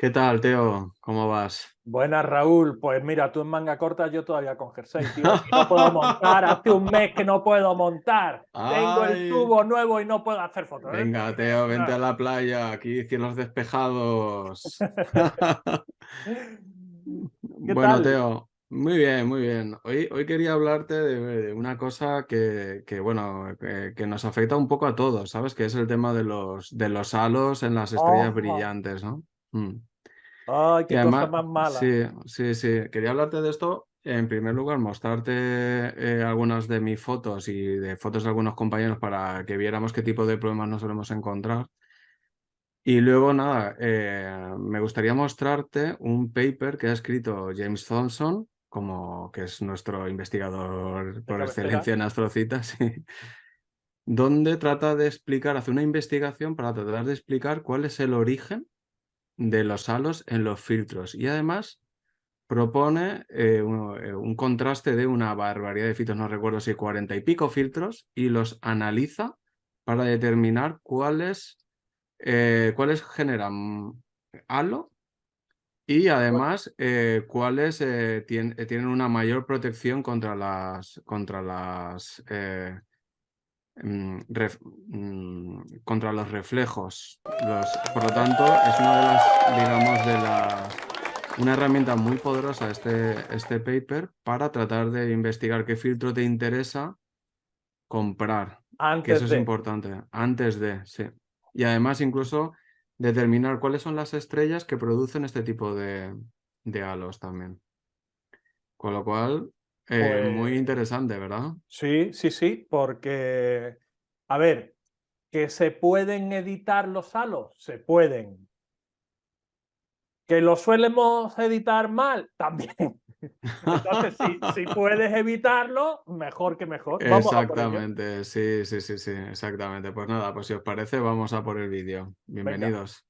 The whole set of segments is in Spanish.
¿Qué tal, Teo? ¿Cómo vas? Buenas, Raúl. Pues mira, tú en manga corta, yo todavía con jersey, tío. Y no puedo montar. Hace un mes que no puedo montar. Tengo el ¡Ay! tubo nuevo y no puedo hacer fotos. Venga, Teo, vente a la playa, aquí cielos despejados. ¿Qué Bueno, tal? Teo, muy bien, muy bien. Hoy quería hablarte de una cosa bueno, que nos afecta un poco a todos, ¿sabes? Que es el tema de los halos en las estrellas Oh, brillantes, ¿no? Mm. ay, Y qué cosa además, más mala. sí, sí, sí, quería hablarte de esto. En primer lugar, mostrarte algunas de mis fotos y de fotos de algunos compañeros para que viéramos qué tipo de problemas nos solemos encontrar. Y luego, nada, me gustaría mostrarte un paper que ha escrito James Thompson, que es nuestro investigador De por cabecera. excelencia en astrocitas, sí, donde trata de explicar, hace una investigación para tratar de explicar cuál es el origen de los halos en los filtros. Y además propone un contraste de una barbaridad de filtros, no recuerdo si 40 y pico filtros, y los analiza para determinar cuáles generan halo y además cuáles tienen una mayor protección contra los reflejos. Por lo tanto, es una de una herramienta muy poderosa este paper para tratar de investigar qué filtro te interesa comprar, que eso Antes es de. importante, antes de, sí. Y además incluso determinar cuáles son las estrellas que producen este tipo de halos también. Con lo cual, muy Pues interesante, ¿verdad? sí, sí, sí, porque, a ver, que se pueden editar los halos, se pueden. ¿Que lo suelemos editar mal? También. Entonces, si puedes evitarlo, mejor que mejor. Vamos a por ello. Exactamente, sí, sí, sí, sí, exactamente. Pues nada, pues si os parece, vamos a por el vídeo. Venga. Bienvenidos.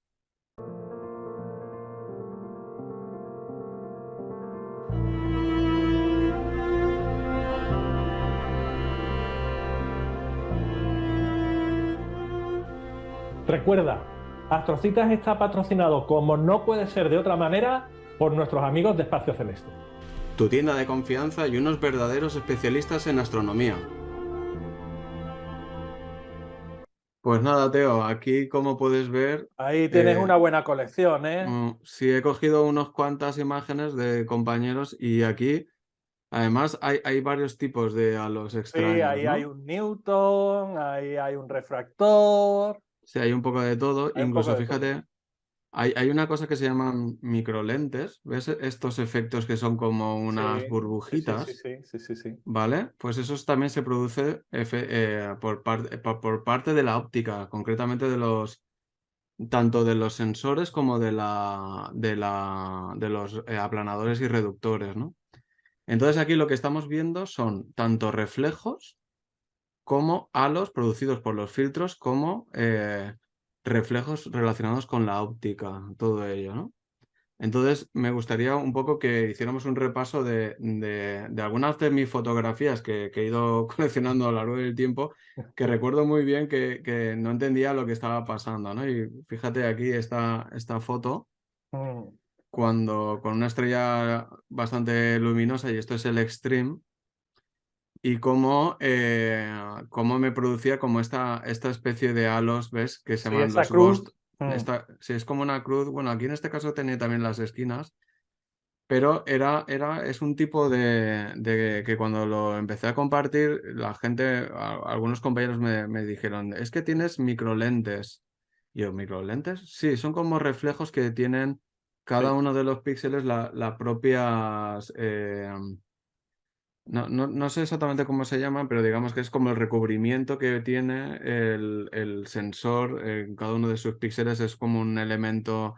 Recuerda, Astrocitas está patrocinado, como no puede ser de otra manera, por nuestros amigos de Espacio Celeste. Tu tienda de confianza y unos verdaderos especialistas en astronomía. Pues nada, Teo, aquí como puedes ver, Ahí tienes eh, una buena colección, ¿eh? sí he cogido unas cuantas imágenes de compañeros y aquí además hay varios tipos de halos Sí, extraños, ahí hay ¿no? un Newton, ahí hay un refractor, Sí, hay un poco de todo, hay un poco incluso de todo. fíjate. Hay una cosa que se llaman microlentes, ¿ves? Estos efectos que son como unas Sí, sí, sí, sí, burbujitas, sí, sí, sí, sí. ¿vale? Pues eso también se produce por parte de la óptica, concretamente tanto de los sensores como de los aplanadores y reductores, ¿no? Entonces aquí lo que estamos viendo son tanto reflejos como halos producidos por los filtros, como reflejos relacionados con la óptica, todo ello, ¿no? Entonces, me gustaría un poco que hiciéramos un repaso de algunas de mis fotografías que he ido coleccionando a lo largo del tiempo, que recuerdo muy bien que no entendía lo que estaba pasando, ¿no? Y fíjate aquí esta foto, Mm. con una estrella bastante luminosa, y esto es el Extreme, y cómo me producía como esta especie de halos, ¿ves? Que se Sí, llaman esa los cruz. ghost. Mm. Sí, es como una cruz. Bueno, aquí en este caso tenía también las esquinas, pero es un tipo de que cuando lo empecé a compartir, la gente, algunos compañeros me dijeron, es que tienes microlentes. Y yo, ¿microlentes? Sí, son como reflejos que tienen cada Sí. uno de los píxeles la propia... no sé exactamente cómo se llaman, pero digamos que es como el recubrimiento que tiene el sensor en cada uno de sus píxeles, es como un elemento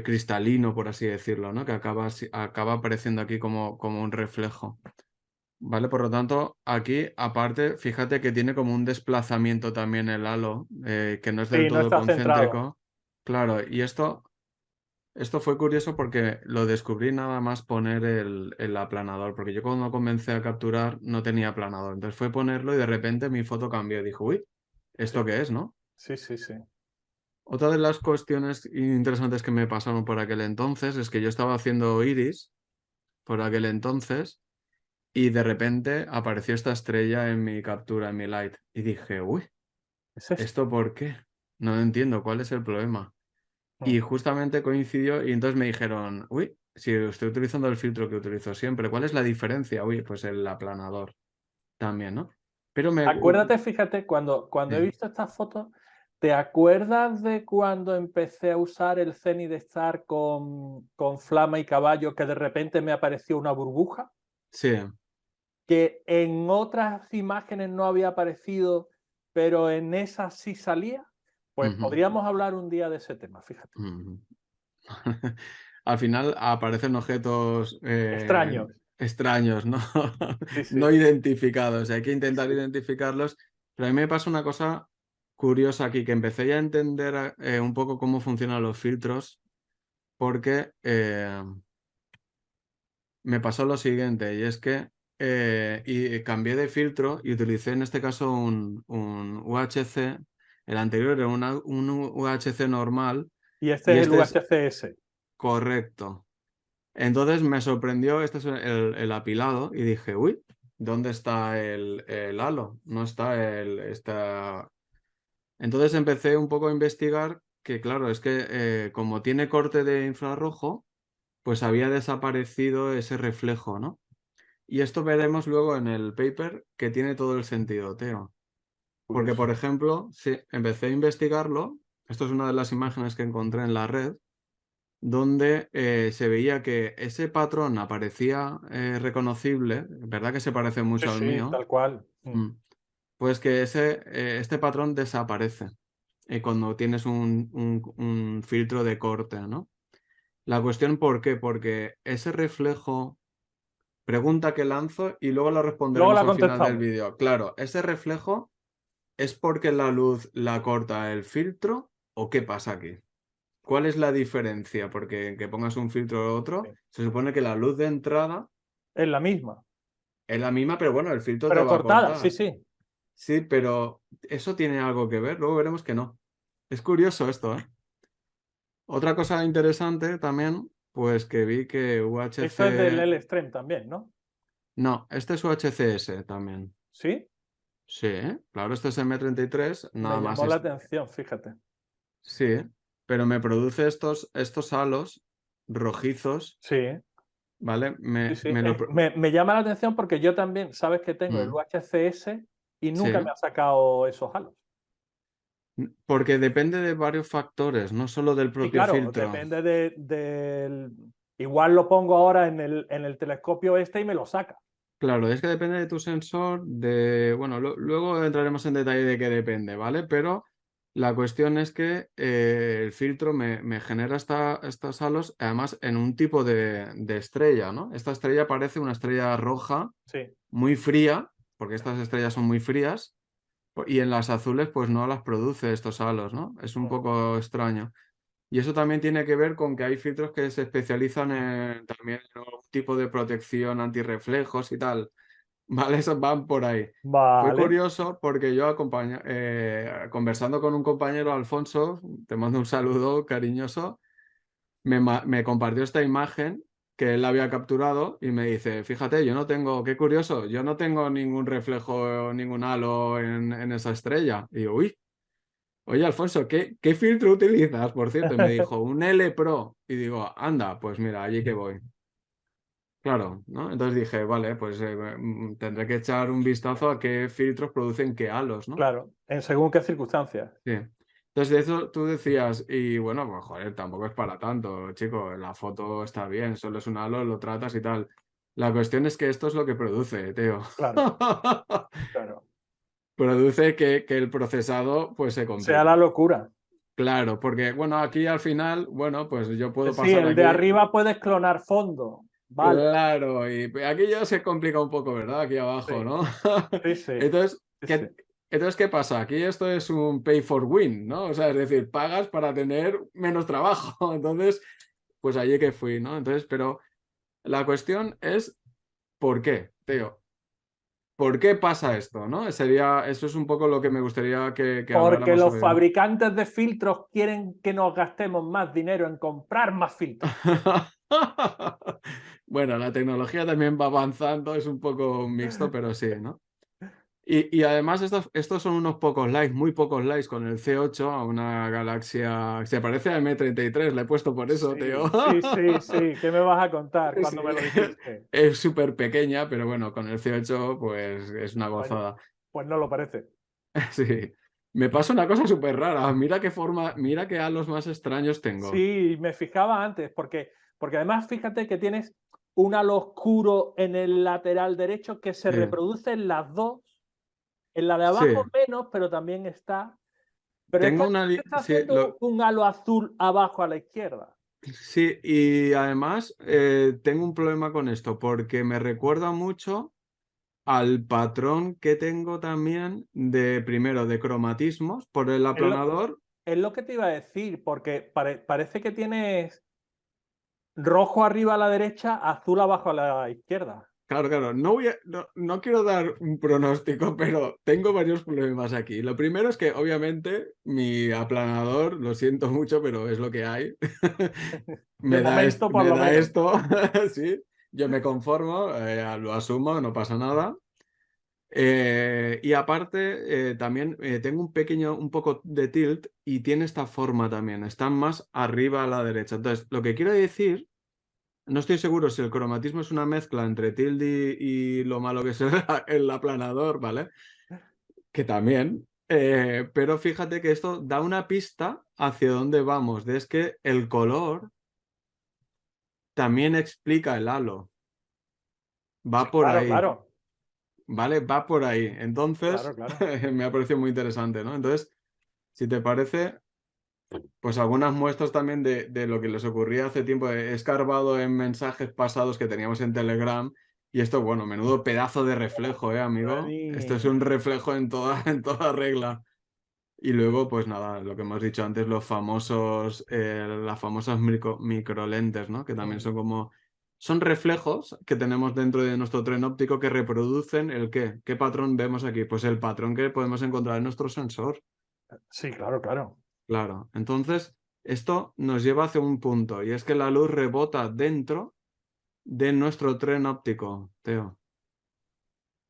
cristalino, por así decirlo, ¿no? Que acaba apareciendo aquí como un reflejo. ¿Vale? Por lo tanto, aquí, aparte, fíjate que tiene como un desplazamiento también el halo, que no es del Sí, no todo está centrado. concéntrico. Claro, y esto fue curioso porque lo descubrí nada más poner el aplanador, porque yo cuando comencé a capturar no tenía aplanador. Entonces fue ponerlo y de repente mi foto cambió. Dijo, uy, Sí, ¿esto qué es, no? sí, sí, sí. Otra de las cuestiones interesantes que me pasaron por aquel entonces es que yo estaba haciendo iris por aquel entonces y de repente apareció esta estrella en mi captura, en mi light. Y dije, uy, Es esto. ¿esto por qué? No entiendo cuál es el problema. Mm. Y justamente coincidió y entonces me dijeron, uy, si estoy utilizando el filtro que utilizo siempre, ¿cuál es la diferencia? Uy, pues el aplanador también, ¿no? Pero Acuérdate, fíjate, cuando he sí, visto estas fotos, ¿te acuerdas de cuando empecé a usar el Zenith Star con flama y caballo, que de repente me apareció una burbuja? sí, Que en otras imágenes no había aparecido, pero en esas sí salía. Pues ujú, podríamos hablar un día de ese tema, fíjate. ujú. Al final aparecen objetos Extraños. extraños, ¿no? Sí, sí. No identificados. Hay que intentar Sí. identificarlos. Pero a mí me pasa una cosa curiosa aquí, que empecé ya a entender un poco cómo funcionan los filtros, porque me pasó lo siguiente, y es que y cambié de filtro y utilicé en este caso un UHC. El anterior era un UHC normal Y este y es el este es UHCS. correcto. Entonces me sorprendió, este es el apilado, y dije, uy, ¿dónde está el halo? No está está... Entonces empecé un poco a investigar que, claro, es que como tiene corte de infrarrojo, pues había desaparecido ese reflejo, ¿no? Y esto veremos luego en el paper que tiene todo el sentido, Teo. Porque, Curioso. por ejemplo, sí, empecé a investigarlo, esto es una de las imágenes que encontré en la red, donde se veía que ese patrón aparecía reconocible, ¿verdad que se parece Sí, mucho al sí, mío? tal cual. Mm. Pues que este patrón desaparece cuando tienes un filtro de corte, ¿no? La cuestión, ¿por qué? Porque ese reflejo, pregunta que lanzo y luego lo Luego responderemos la al final del contestamos. vídeo. Claro, ¿ese reflejo es porque la luz la corta el filtro o qué pasa aquí? ¿Cuál es la diferencia? Porque que pongas un filtro u otro, Sí. se supone que la luz de entrada Es la misma. es la misma, pero bueno, el filtro te Pero va a cortada, sí, cortar. sí. Sí, pero eso tiene algo que ver, luego veremos que no. Es curioso esto, ¿eh? Otra cosa interesante también, pues que vi que Esto es del UHC... L-Stream también, ¿no? No, este es UHCS también. Sí. Sí, claro, este es M33, Me nada más llamó la es... atención, fíjate. Sí, pero me produce estos halos rojizos, Sí, ¿vale? sí, sí. Me llama la atención porque yo también, sabes que tengo el Mm, UHCS y sí. nunca me ha sacado esos halos. Porque depende de varios factores, no solo del Y propio claro, filtro. depende del... Igual lo pongo ahora en el telescopio este y me lo saca. Claro, es que depende de tu sensor, de... Bueno, luego entraremos en detalle de qué depende, ¿vale? Pero la cuestión es que el filtro me genera estos halos, además en un tipo de estrella, ¿no? Esta estrella parece una estrella roja Sí. muy fría, porque estas estrellas son muy frías, y en las azules pues no las produce estos halos, ¿no? Es un Mm. poco extraño. Y eso también tiene que ver con que hay filtros que se especializan también en algún tipo de protección antirreflejos y tal. ¿Vale? Esos van por ahí. Fue Vale. curioso porque yo conversando con un compañero, Alfonso, te mando un saludo cariñoso, me compartió esta imagen que él había capturado y me dice, fíjate, yo no tengo, qué curioso, yo no tengo ningún reflejo, ningún halo en esa estrella. Y yo, uy. Oye, Alfonso, ¿qué filtro utilizas? Por cierto, y me dijo, un L Pro. Y digo, anda, pues mira, allí que voy. Claro, ¿no? Entonces dije, vale, pues tendré que echar un vistazo a qué filtros producen qué halos, ¿no? Claro, en según qué circunstancias. Sí. Entonces, de eso tú decías, y bueno, pues joder, tampoco es para tanto, chico, la foto está bien, solo es un halo, lo tratas y tal. La cuestión es que esto es lo que produce, Teo. Claro, claro. Produce que el procesado pues se Sea la complique. locura. Claro, porque bueno, aquí al final, bueno, pues yo puedo Sí, pasar el de aquí, arriba puedes clonar fondo. Vale. claro, y aquí ya se complica un poco, ¿verdad? Aquí abajo, Sí, ¿no? sí, sí. Entonces, Sí, sí. ¿qué pasa? Aquí esto es un pay for win, ¿no? O sea, es decir, pagas para tener menos trabajo. Entonces, pues allí que fui, ¿no? Entonces, pero la cuestión es, ¿por qué, Teo? ¿Por qué pasa esto? ¿No? Eso es un poco lo que me gustaría que Porque habláramos los hoy, ¿no? fabricantes de filtros quieren que nos gastemos más dinero en comprar más filtros. Bueno, la tecnología también va avanzando, es un poco mixto, pero sí, ¿no? Y además estos son unos pocos likes, muy pocos likes con el C8 a una galaxia. Se parece a M33, le he puesto por eso, Sí, tío. sí, sí, sí. ¿Qué me vas a contar Sí. cuando me lo dijiste? Es súper pequeña, pero bueno, con el C8 pues es una Pues, gozada. pues no lo parece. Sí. Me pasa una cosa súper rara. Mira qué halos más extraños tengo. Sí, me fijaba antes, porque además fíjate que tienes un halo oscuro en el lateral derecho que se Sí, reproduce en las dos. En la de sí. abajo menos, pero también está. Pero es que Tengo una... se está Sí, haciendo un halo azul abajo a la izquierda. sí, y además tengo un problema con esto porque me recuerda mucho al patrón que tengo también de, primero, de cromatismos por el Es lo, aplanador. es lo que te iba a decir, porque parece que tienes rojo arriba a la derecha, azul abajo a la izquierda. Claro, claro, no quiero dar un pronóstico, pero tengo varios problemas aquí. Lo primero es que obviamente mi aplanador, lo siento mucho, pero es lo que hay. De momento, por Me lo da menos. esto, sí, yo me conformo, lo asumo, no pasa nada. Y aparte, también tengo un poco de tilt y tiene esta forma también, están más arriba a la derecha. Entonces, lo que quiero decir, no estoy seguro si el cromatismo es una mezcla entre tilt y lo malo que es el aplanador, ¿vale? Que también, pero fíjate que esto da una pista hacia dónde vamos, es que el color también explica el halo, va Sí, por claro, ahí. claro. ¿Vale? Va por ahí. Claro, Entonces, claro. me ha parecido muy interesante, ¿no? Entonces, si te parece, pues algunas muestras también de lo que les ocurría hace tiempo. He escarbado en mensajes pasados que teníamos en Telegram. Y esto, bueno, menudo pedazo de reflejo, amigo? Esto es Madre un reflejo en toda regla. Y luego, pues nada, lo que hemos dicho antes, las famosas microlentes, ¿no? Que también mía. son como, son reflejos que tenemos dentro de nuestro tren óptico que reproducen el qué. ¿Qué patrón vemos aquí? Pues el patrón que podemos encontrar en nuestro sensor. Sí, claro, claro. Claro. Entonces, esto nos lleva hacia un punto, y es que la luz rebota dentro de nuestro tren óptico, Teo.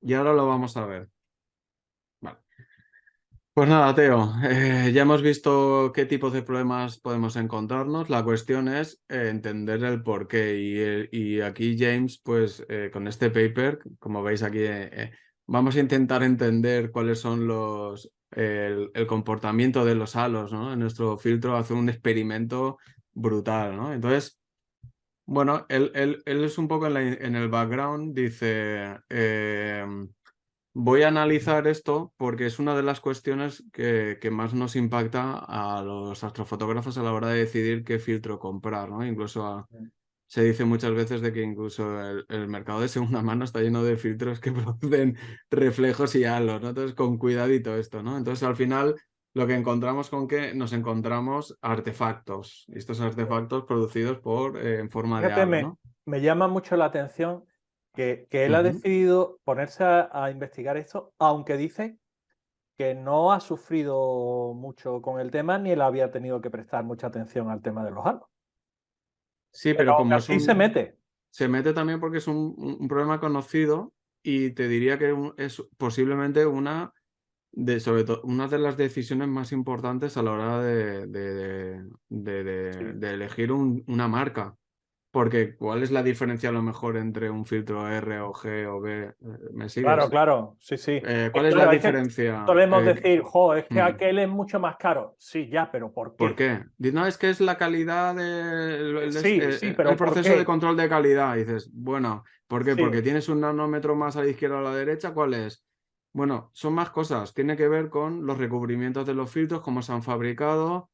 Y ahora lo vamos a ver. Vale. Pues nada, Teo, ya hemos visto qué tipos de problemas podemos encontrarnos. La cuestión es entender el porqué. Y aquí James, pues con este paper, como veis aquí, vamos a intentar entender cuáles son el comportamiento de los halos, ¿no? En nuestro filtro hace un experimento brutal, ¿no? Entonces, bueno, él es un poco en el background, dice... voy a analizar esto porque es una de las cuestiones que más nos impacta a los astrofotógrafos a la hora de decidir qué filtro comprar, ¿no? Se dice muchas veces de que incluso el mercado de segunda mano está lleno de filtros que producen reflejos y halos, ¿no? Entonces, con cuidadito esto, ¿no? Entonces, al final, lo que encontramos con que nos encontramos artefactos, y estos artefactos producidos en forma de Fíjate, halo, ¿no? me llama mucho la atención que él ha Ujú. decidido ponerse a investigar esto, aunque dice que no ha sufrido mucho con el tema ni él había tenido que prestar mucha atención al tema de los halos. Sí, Pero pero aún como así se mete. se mete también porque es un problema conocido y te diría que es posiblemente sobre todo, una de las decisiones más importantes a la hora Sí. de elegir una marca. Porque ¿cuál es la diferencia a lo mejor entre un filtro R o G o B? ¿Me Claro, sigues? claro, sí, sí. ¿Cuál es la Claro, es que diferencia? solemos decir, jo, es que Mm. aquel es mucho más caro. Sí, ya, pero ¿por ¿Por qué? qué? No, es que es la calidad Sí, sí, el pero ¿por proceso de qué? control de calidad. Y dices, bueno, ¿por qué? Porque Sí, tienes un nanómetro más a la izquierda o a la derecha. ¿Cuál es? Bueno, son más cosas. Tiene que ver con los recubrimientos de los filtros, cómo se han fabricado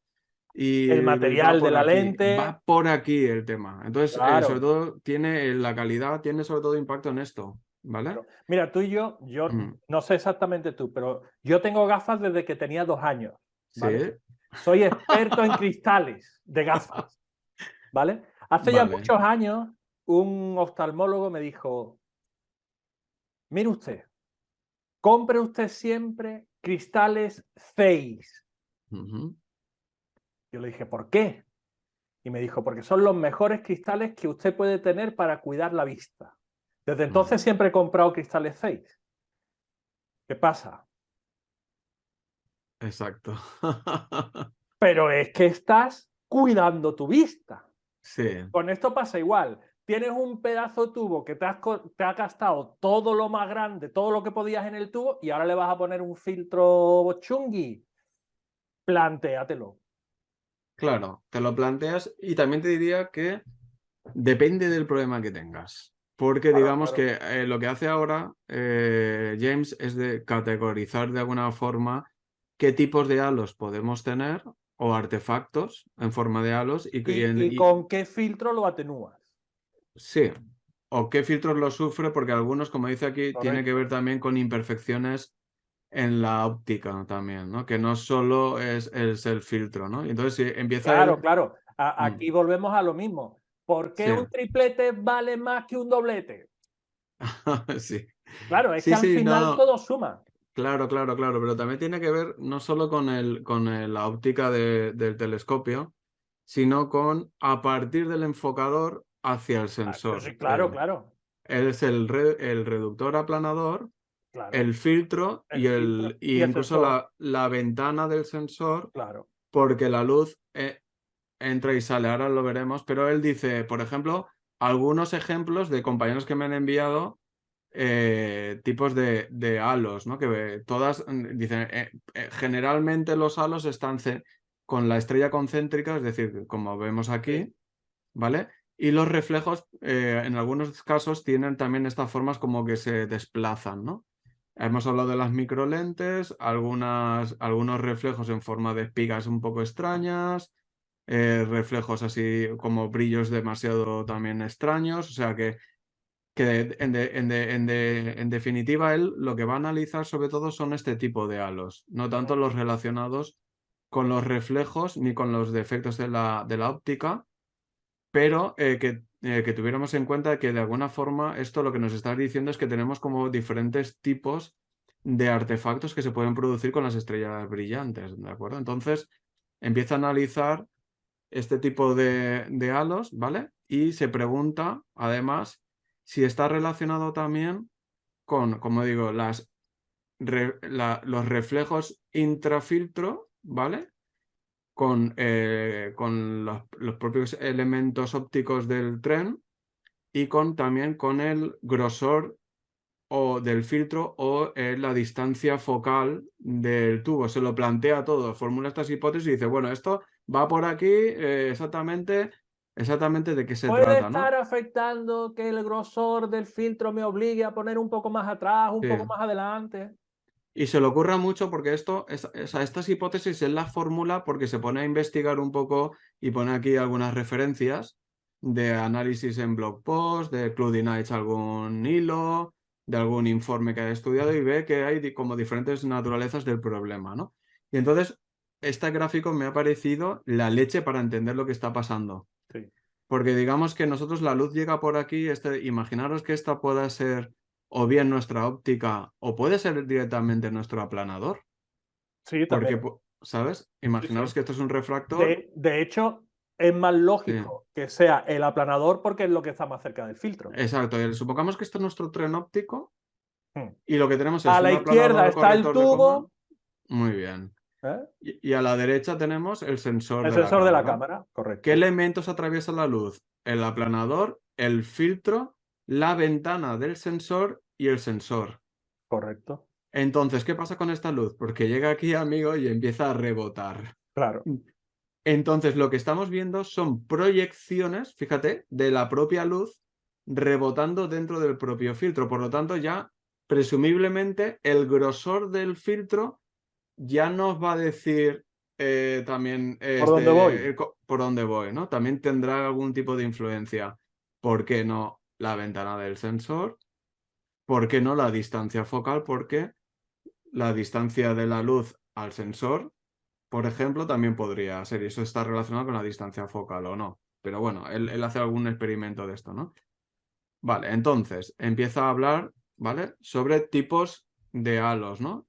el y va material de por la aquí. lente, Va por aquí el tema. Entonces, sobre claro. todo, la calidad tiene sobre todo impacto en esto, ¿vale? Claro. Mira, tú y yo Mm. no sé exactamente tú, pero yo tengo gafas desde que tenía 2 años, ¿vale? Sí, Soy experto en cristales de gafas, ¿vale? Hace ya vale. muchos años, un oftalmólogo me dijo, mire usted, compre usted siempre cristales Zeiss. Ujú. Yo le dije, ¿por qué? Y me dijo, porque son los mejores cristales que usted puede tener para cuidar la vista. Desde entonces siempre he comprado cristales Zeiss. ¿Qué pasa? Exacto. Pero es que estás cuidando tu vista. Sí, Con esto pasa igual. Tienes un pedazo de tubo que te has gastado todo lo más grande, todo lo que podías en el tubo, y ahora le vas a poner un filtro chungui. Plantéatelo. claro, te lo planteas y también te diría que depende del problema que tengas. Porque Claro, digamos claro. que lo que hace ahora James es de categorizar de alguna forma qué tipos de halos podemos tener o artefactos en forma de halos ¿Y con qué filtro lo atenúas? sí, o qué filtros lo sufre, porque algunos, como dice aquí, tiene que ver Correcto. también con imperfecciones en la óptica también, ¿no? Que no solo es el filtro, ¿no? Y entonces si empieza Claro, él... claro. Mm, Aquí volvemos a lo mismo. ¿Por sí, qué un triplete vale más que un doblete? sí. Claro, es que Sí, al sí, final no, todo suma. claro, claro, claro, pero también tiene que ver no solo la óptica del telescopio, sino con a partir del enfocador hacia el sensor. Sí, claro, claro, Es el reductor aplanador, el claro. filtro El filtro y y el incluso sensor, la ventana del sensor, claro. porque la luz entra y sale, ahora lo veremos, pero él dice, por ejemplo, algunos ejemplos de compañeros que me han enviado tipos de halos, ¿no? Que todas dicen, generalmente los halos están con la estrella concéntrica, es decir, como vemos Sí. aquí, ¿vale? Y los reflejos, en algunos casos, tienen también estas formas como que se desplazan, ¿no? Hemos hablado de las microlentes, algunos reflejos en forma de espigas un poco extrañas, reflejos así como brillos demasiado también extraños, o sea que en definitiva él lo que va a analizar sobre todo son este tipo de halos, no tanto los relacionados con los reflejos ni con los defectos de la óptica, pero que tuviéramos en cuenta que de alguna forma esto lo que nos está diciendo es que tenemos como diferentes tipos de artefactos que se pueden producir con las estrellas brillantes, ¿de acuerdo? Entonces empieza a analizar este tipo de halos, ¿vale? Y se pregunta, además, si está relacionado también con, como digo, los reflejos intrafiltro, ¿vale? Con los propios elementos ópticos del tren y también con el grosor o del filtro o la distancia focal del tubo. Se lo plantea todo, formula estas hipótesis y dice, bueno, esto va por aquí exactamente de qué se Puede trata, estar ¿no? afectando que el grosor del filtro me obligue a poner un poco más atrás, un Sí. poco más adelante. Y se le ocurra mucho porque estas hipótesis él las formula porque se pone a investigar un poco y pone aquí algunas referencias de análisis en blog post, de Cloudy Nights algún hilo, de algún informe que haya estudiado y ve que hay como diferentes naturalezas del problema, ¿no? Y entonces, este gráfico me ha parecido la leche para entender lo que está pasando. Sí, Porque digamos que nosotros la luz llega por aquí, imaginaros que esta pueda ser o bien nuestra óptica o puede ser directamente nuestro aplanador. sí, Porque, también. ¿sabes? Sí, sí. Imaginaros que esto es un refractor. De hecho, es más Sí, lógico que sea el aplanador porque es lo que está más cerca del filtro. exacto. Supongamos que esto es nuestro tren óptico Hmm. y lo que tenemos A es la un izquierda aplanador está el corrector de coma. tubo, Muy bien. ¿eh? Y a la derecha tenemos el sensor El de la sensor de la cámara. cámara, ¿Qué correcto, elementos atraviesa la luz? El aplanador, el filtro, la ventana del sensor y el sensor. correcto, Entonces, ¿qué pasa con esta luz? Porque llega aquí, amigo, y empieza a rebotar. claro. Entonces, lo que estamos viendo son proyecciones, fíjate, de la propia luz rebotando dentro del propio filtro. Por lo tanto, ya presumiblemente el grosor del filtro ya nos va a decir también ¿Por dónde voy? por dónde voy, ¿no? También tendrá algún tipo de influencia. ¿Por qué no la ventana del sensor? ¿Por qué no la distancia focal? Porque la distancia de la luz al sensor, por ejemplo, también podría ser, y eso está relacionado con la distancia focal o no. Pero bueno, él hace algún experimento de esto, ¿no? Vale, entonces empieza a hablar, ¿vale? Sobre tipos de halos, ¿no?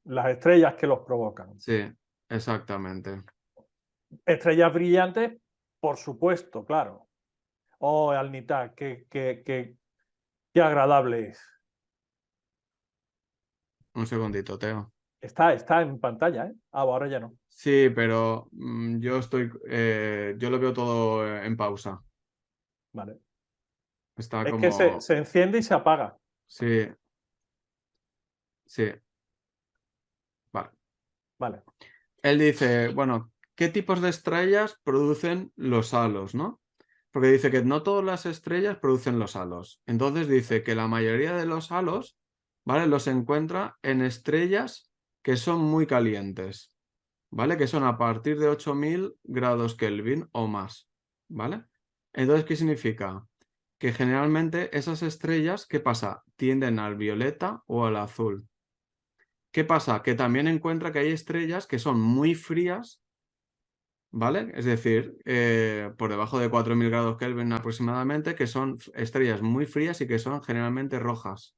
Las estrellas que los provocan. Sí, exactamente. Estrellas brillantes, por supuesto, claro. Oh, Alnitak, qué agradable es. Un segundito, Teo. Está en pantalla, ¿eh? Ah, ahora ya no. Sí, pero yo lo veo todo en pausa. Vale. Está Es que como, se enciende y se apaga. sí, sí, vale. Vale. Él dice, bueno, ¿qué tipos de estrellas producen los halos, no? Porque dice que no todas las estrellas producen los halos. Entonces dice que la mayoría de los halos, ¿vale? Los encuentra en estrellas que son muy calientes, ¿vale? Que son a partir de 8000 grados Kelvin o más, ¿vale? Entonces, ¿qué significa? Que generalmente esas estrellas, ¿qué pasa? Tienden al violeta o al azul. ¿Qué pasa? Que también encuentra que hay estrellas que son muy frías, ¿vale? Es decir, por debajo de 4000 grados Kelvin aproximadamente, que son estrellas muy frías y que son generalmente rojas,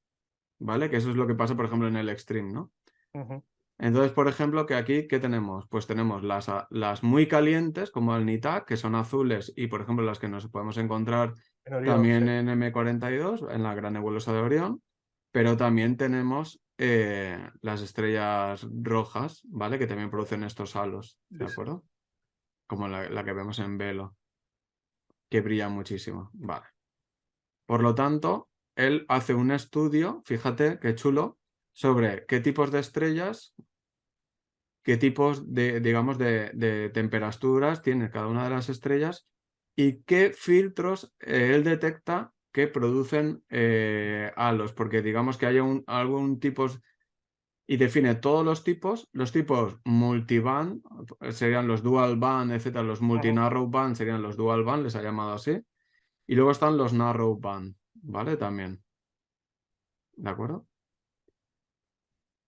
¿vale? Que eso es lo que pasa, por ejemplo, en el extreme, ¿no? Ujú. Entonces, por ejemplo, que aquí, ¿qué tenemos? Pues tenemos las muy calientes, como el Nitak, que son azules, y por ejemplo las que nos podemos encontrar En Orión, también sí. en M42, en la Gran Nebulosa de Orión, pero también tenemos las estrellas rojas, ¿vale? Que también producen estos halos, ¿de Sí, sí. acuerdo? Como la que vemos en Velo, que brilla muchísimo, ¿vale? Por lo tanto, él hace un estudio, fíjate qué chulo, sobre qué tipos de estrellas, qué tipos de, digamos, de temperaturas tiene cada una de las estrellas y qué filtros él detecta que producen halos, porque digamos que hay algún tipo y define todos los tipos multiband serían los dual band, etcétera, los Ujú. multinarrow band serían los dual band, les ha llamado así, y luego están los narrow band, ¿vale? También, ¿de acuerdo?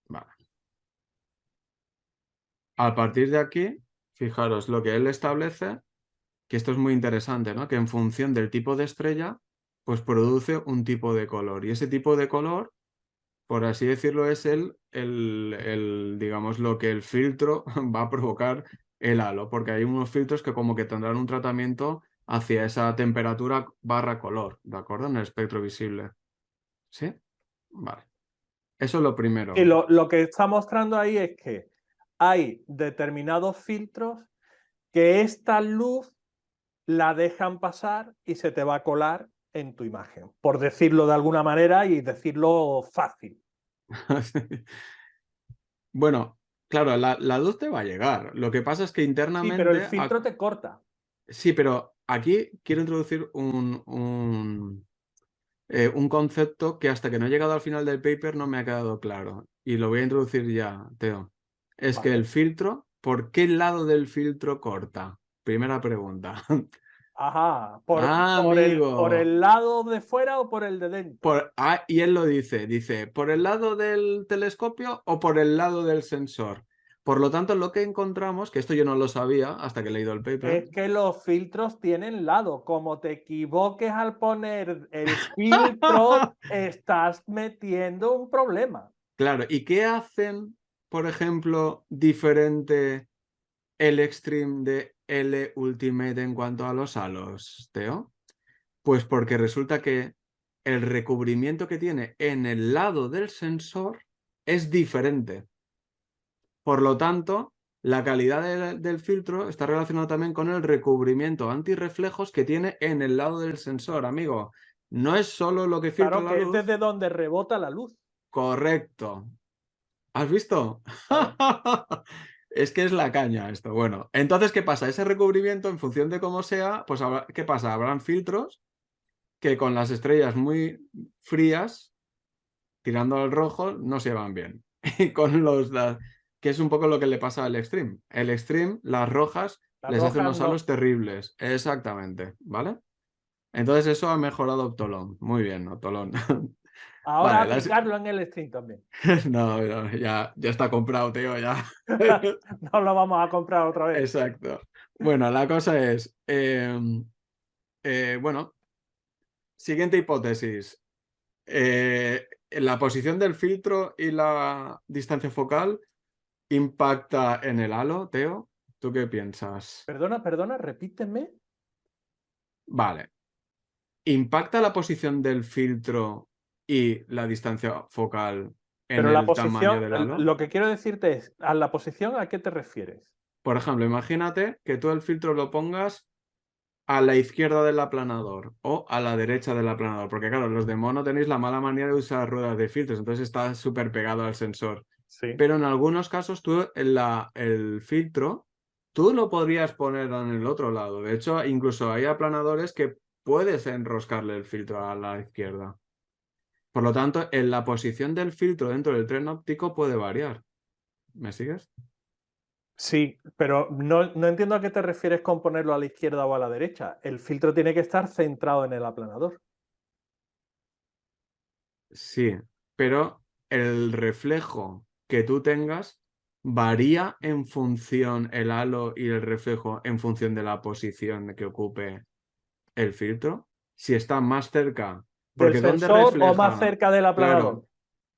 Vale. A partir de aquí, fijaros lo que él establece, que esto es muy interesante, ¿no? Que en función del tipo de estrella, pues produce un tipo de color. Y ese tipo de color, por así decirlo, es digamos, lo que el filtro va a provocar el halo, porque hay unos filtros que como que tendrán un tratamiento hacia esa temperatura barra color, ¿de acuerdo? En el espectro visible. ¿Sí? Vale. Eso es lo Y primero. lo que está mostrando ahí es que hay determinados filtros que esta luz la dejan pasar y se te va a colar en tu imagen, por decirlo de alguna manera y decirlo fácil. Bueno, claro, la luz te va a llegar. Lo que pasa es que Sí, pero el internamente... filtro te corta. Sí, pero aquí quiero introducir un concepto que hasta que no he llegado al final del paper no me ha quedado claro. Y lo voy a introducir ya, Teo. Es que el Vale. filtro, ¿por qué lado del filtro corta? Primera pregunta. Ajá. Ah, ¿Por amigo. el lado de fuera o por el de dentro? Y él lo dice, ¿por el lado del telescopio o por el lado del sensor? Por lo tanto, lo que encontramos, que esto yo no lo sabía hasta que he leído el paper. Es que los filtros tienen lado. Como te equivoques al poner el filtro, estás metiendo un problema. Claro, ¿y qué hacen, por ejemplo, diferente el Extreme de L Ultimate en cuanto a los halos, Teo? Pues porque resulta que el recubrimiento que tiene en el lado del sensor es diferente. Por lo tanto, la calidad del filtro está relacionada también con el recubrimiento antirreflejos que tiene en el lado del sensor, amigo. No es solo lo que filtra Claro la que es luz. desde donde rebota la luz. Correcto. ¿Has visto? Claro. Es que es la caña esto. Bueno, entonces, ¿qué pasa? Ese recubrimiento, en función de cómo sea, pues ¿qué pasa? Habrán filtros que con las estrellas muy frías, tirando al rojo, no se van bien. Y con que es un poco lo que le pasa al Extreme. El Extreme, las rojas, Las les hace rojas unos no. halos terribles. Exactamente, ¿vale? Entonces eso ha mejorado Optolón. Muy bien, Optolón. Ahora Vale, aplicarlo en el stream también. No, no, ya está comprado, tío, ya. No lo vamos a comprar otra vez. Exacto. Bueno, la cosa es, bueno, siguiente hipótesis. la posición del filtro y la distancia focal impacta en el halo, Teo. ¿Tú qué piensas? Perdona, repíteme. Vale. ¿Impacta la posición del filtro y la distancia focal en Pero la el tamaño posición, del halo? lo que quiero decirte es, ¿a la posición a qué te refieres? Por ejemplo, imagínate que tú el filtro lo pongas a la izquierda del aplanador o a la derecha del aplanador, porque claro, los de mono tenéis la mala manía de usar ruedas de filtros, entonces está súper pegado al sensor. Sí. Pero en algunos casos tú el filtro, tú lo podrías poner en el otro lado. De hecho, incluso hay aplanadores que puedes enroscarle el filtro a la izquierda. Por lo tanto, en la posición del filtro dentro del tren óptico puede variar. ¿Me sigues? Sí, pero no entiendo a qué te refieres con ponerlo a la izquierda o a la derecha. El filtro tiene que estar centrado en el aplanador. Sí, pero el reflejo que tú tengas varía en función, el halo y el reflejo en función de la posición que ocupe el filtro. Si está más cerca, ¿Del porque ¿dónde sensor o más refleja? cerca del Claro, aplanador?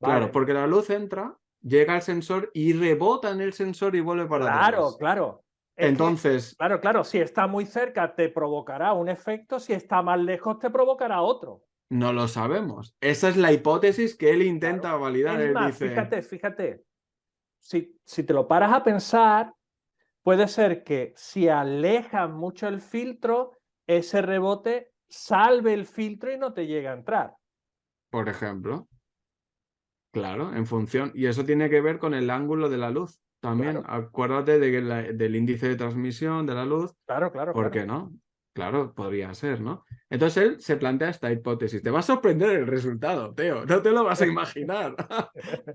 claro, Vale, porque la luz entra, llega al sensor y rebota en el sensor y vuelve para claro, atrás. claro. Es que, Entonces, claro, si está muy cerca te provocará un efecto, si está más lejos te provocará otro. no lo sabemos. Esa es la hipótesis que él Claro. intenta validar. Es Él más, dice, fíjate, si te lo paras a pensar, puede ser que si alejas mucho el filtro, ese rebote salve el filtro y no te llega a entrar. por ejemplo, claro, en función, y eso tiene que ver con el ángulo de la luz. También Claro, acuérdate del índice de transmisión de la luz. ¿Por claro. qué no? Claro, podría ser, ¿no? Entonces él se plantea esta hipótesis. Te va a sorprender el resultado, Teo. No te lo vas a imaginar.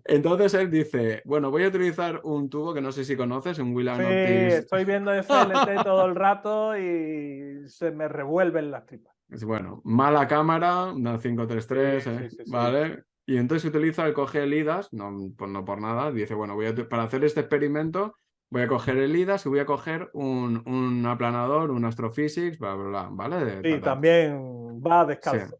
Entonces él dice, bueno, voy a utilizar un tubo que no sé si conoces, un Sí, William Optis. estoy viendo FLT todo el rato y se me revuelven las tripas. Es bueno, mala cámara, una 533, Sí. ¿vale? Y entonces utiliza, él coge el IDAS, no, pues no por nada, dice, bueno, para hacer este experimento voy a coger el IDAS y voy a coger un aplanador, un Astrophysics, bla, bla, bla, ¿vale? Sí, también va Sí, descalzo.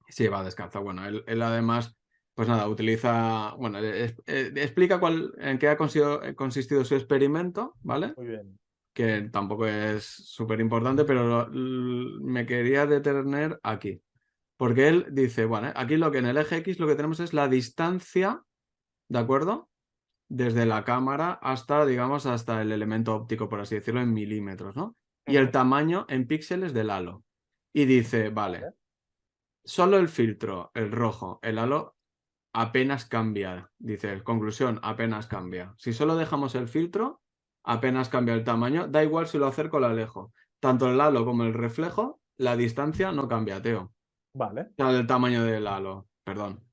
sí, va descalzo. Bueno, él además, pues nada, utiliza, bueno, explica en qué ha consistido su experimento, ¿vale? Muy bien. Que tampoco es súper importante, pero me quería detener aquí. Porque él dice, bueno, aquí lo que en el eje X lo que tenemos es la distancia, ¿de acuerdo? Desde la cámara hasta, digamos, hasta el elemento óptico, por así decirlo, en milímetros, ¿no? Y el Ujú. tamaño en píxeles del halo. Y dice, vale, Vale. solo el filtro, el rojo, el halo, apenas cambia. Dice, conclusión, apenas cambia. Si solo dejamos el filtro, apenas cambia el tamaño. Da igual si lo acerco o lo alejo. Tanto el halo como el reflejo, la distancia no cambia, Teo. Vale. Sea, el tamaño del halo, perdón.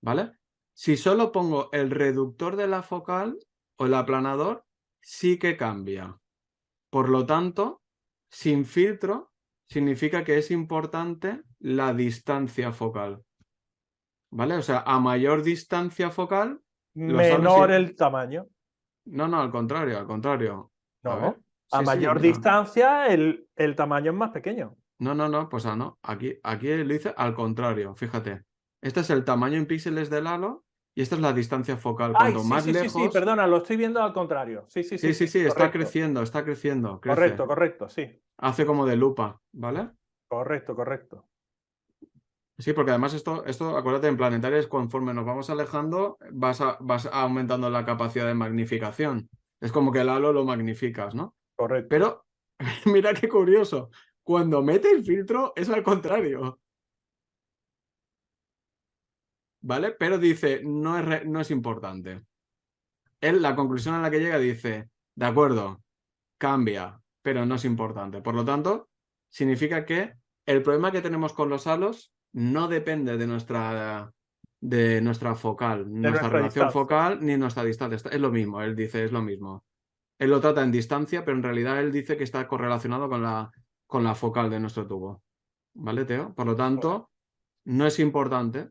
¿Vale? Si solo pongo el reductor de la focal o el aplanador, sí que cambia. Por lo tanto, sin filtro significa que es importante la distancia focal. ¿Vale? O sea, a mayor distancia focal, los halos... Menor el tamaño. No, no, al contrario, al contrario. A ver. No. A Sí, sí, mayor mira. distancia, el tamaño es más pequeño. No, no, no, pues no. Aquí lo dice al contrario, fíjate. Este es el tamaño en píxeles del halo y esta es la distancia focal. Ay, Cuanto más sí, lejos, perdona, lo estoy viendo al contrario. sí, sí, sí, Correcto. está creciendo, crece. Correcto, sí. Hace como de lupa, ¿vale? Correcto. Sí, porque además esto, acuérdate, en planetarios, conforme nos vamos alejando, vas aumentando la capacidad de magnificación. Es como que el halo lo magnificas, ¿no? Correcto. Pero mira qué curioso. Cuando mete el filtro es al contrario. ¿Vale? Pero dice, no es importante. Él, la conclusión a la que llega dice, de acuerdo, cambia, pero no es importante. Por lo tanto, significa que el problema que tenemos con los halos no depende de nuestra focal, De nuestra nuestra relación distancia. focal ni nuestra distancia. Es lo mismo, él dice, es lo mismo. Él lo trata en distancia, pero en realidad él dice que está correlacionado con la focal de nuestro tubo. ¿Vale, Teo? Por lo tanto, no es importante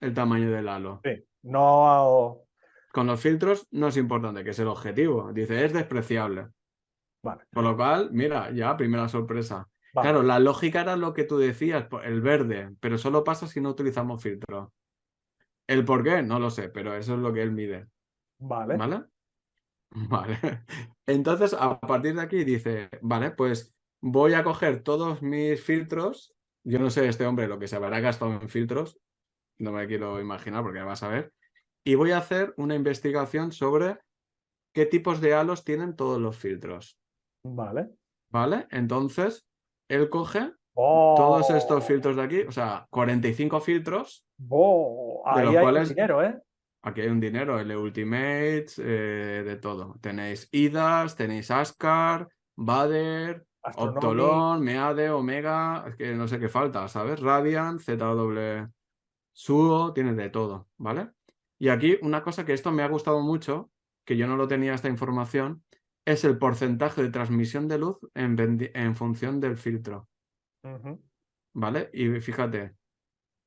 el tamaño del halo. Sí. No. Con los filtros no es importante, que es el objetivo. Dice, es despreciable. Vale. Por lo cual, mira, ya, primera sorpresa. Vale, Claro, la lógica era lo que tú decías, el verde, pero solo pasa si no utilizamos filtro. El por qué, no lo sé, pero eso es lo que él mide. vale. ¿Vale? Vale. Entonces, a partir de aquí dice, vale, pues voy a coger todos mis filtros. Yo no sé este hombre lo que se habrá gastado en filtros, no me quiero imaginar porque vas a ver. Y voy a hacer una investigación sobre qué tipos de halos tienen todos los filtros. Vale. ¿Vale? Entonces, él coge todos estos ¡Oh! filtros de aquí, o sea, 45 filtros, ¡Oh! de Ahí los hay cuales dinero, ¿eh? aquí hay un dinero, el Ultimates, de todo. Tenéis IDAS, tenéis Ascar, Vader, Astronomy. Optolon, Meade, Omega, es que no sé qué falta, ¿sabes? Radiant, ZW, Suo, tienes de todo, ¿vale? Y aquí una cosa que esto me ha gustado mucho, que yo no lo tenía esta información, es el porcentaje de transmisión de luz en función del filtro, Ujú. ¿vale? Y fíjate,